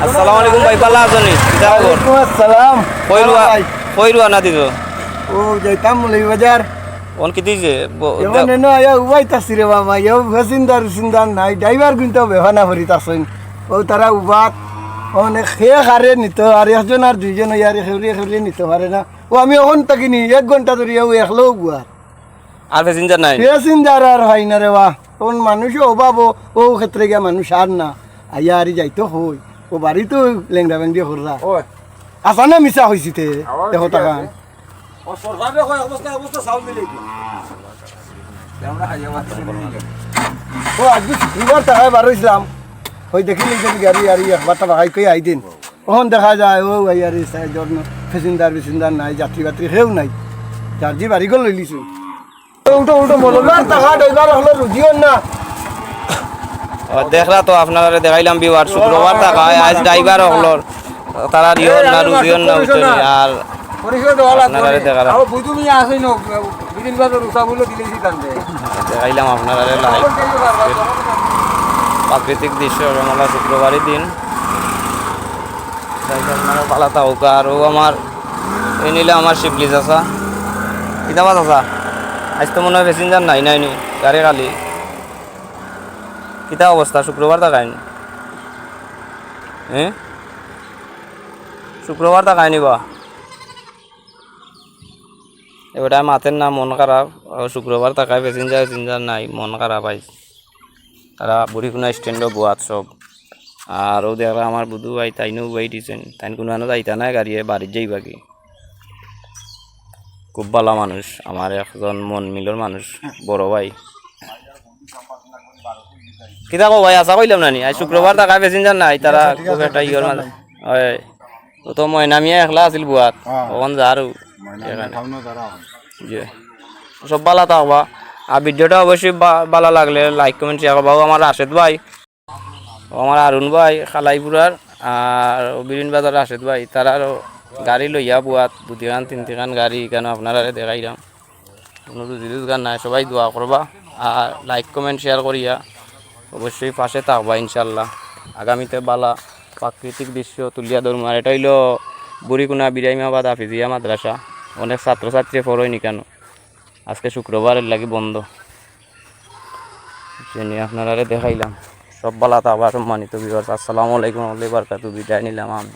আসসালামু আলাইকুম ভাই, পাল্লা আছেন? আসসালাম। কইরুয়া না দিল ও যাইতাম মুলি বাজার কোন কি দিছে এমন এনো আয়া উবাইতাছি রে বাবা এও ভেসিন্দার সিন্দার নাই ড্রাইভার কিন্তু বেহানা ভরিতাছেন ও তারা উবাত অনেক খেয়ে খারে নিত আর একজন আর দুইজন ইয়ারে খেউরিয়ে খেউরিয়ে নিতে পারে না ও আমি ওখান থাকিনি 1 ঘন্টা ধরে ও একলো গুয়ার আর প্যাসেঞ্জার নাই? প্যাসেঞ্জার আর হয় না রে বা তখন মানুষও অভাব ও ক্ষেত্রে গিয়া মানুষ আর না আইয়া আর যাইতো হই ও বাড়ি তো লেংরা ব্যাং দিয়ে হররা আসা না মিশা হয়েছি তে দেখো টাকা ও আজকে শুক্রবার টাকায় বার হয়েছিলাম ওই দেখিলি যে গাড়ি আর একবার টাকা হাই কই আইদিন ওখান দেখা যায় ও ভাই আর জন্য ফেসেঞ্জার নাই যাত্রী বাত্রী সেও নাই যার যে বাড়ি গল লইলিছো উল্টো উল্টো মলবার টাকা ড্রাইভার হলো রুজিও না দেখলা তো আপনারা দেখাইলাম বিবার শুক্রবার টাকা আজ ড্রাইভার হলো তারা রিয়ন না রুজিয়ন না উঠে আর আপনারা দেখাইলাম আপনারা লাইভ প্রাকৃতিক দৃশ্য রমলা শুক্রবারের দিন আপনারা পালাতা হোক আর ও আমার এই নিলে আমার শিবলি চাষা কিতাবা চাষা আজ তো মনে হয় প্যাসেঞ্জার নাই নি গাড়ি খালি কিতা অবস্থা শুক্রবার তাকায়নি হ্যাঁ শুক্রবার তাকায়নি বা এবারে মাথের না মন খারাপ শুক্রবার তাকায় প্যাসেঞ্জার নাই মন খারাপ আইস তারা বুড়িকুনা স্ট্যান্ডও বোয়াত সব আর ও দেখলা আমার বুধু ভাই তাইনও বই দিছেন তাইন কোনো যাইতা নাই গাড়িয়ে বাড়ির যাই বাকি খুব ভালো মানুষ আমার একজন মন মিলর মানুষ বড় ভাই কিতা কো ভাই আশা কইলাম না নি আজ শুক্রবার টাকা প্যাসেঞ্জার নাই তারা খুব একটা ইয়র মাঝে হয় ও তো ময়নামিয়া একলা আছিল বুয়াত ওখান যারও জি সব ভালো থাকবা আর ভিডিওটা অবশ্যই ভালো লাগলে লাইক কমেন্ট শেয়ার করবা আমার রাশেদ ভাই আমার আরুণ ভাই খালাইপুরার আর বিরিন বাজার রাশেদ ভাই তারারও গাড়ি লইয়া বুয়াত 2-3 3 গাড়ি কেন আপনারা দেখাইলাম কোনো রুজি রোজগার নাই সবাই দোয়া করবা আর লাইক কমেন্ট শেয়ার করিয়া অবশ্যই পাশে থাকবা ইনশাল্লাহ আগামীতে বালা প্রাকৃতিক দৃশ্য তুলিয়া ধরুন আর এটা হইল বুড়িকুনা বিরাইমাবাদ হাফিজিয়া মাদ্রাসা অনেক ছাত্রছাত্রী পড়য়নি কেন আজকে শুক্রবারের লাগি বন্ধ নিয়ে আপনারা দেখাইলাম সব বালা থাকবা সম্মানিত ভিউয়ার্স আসসালামু আলাইকুম ওয়া রাহমাতুল্লাহি ওয়া বারাকাতুহু বিদায় নিলাম আমি।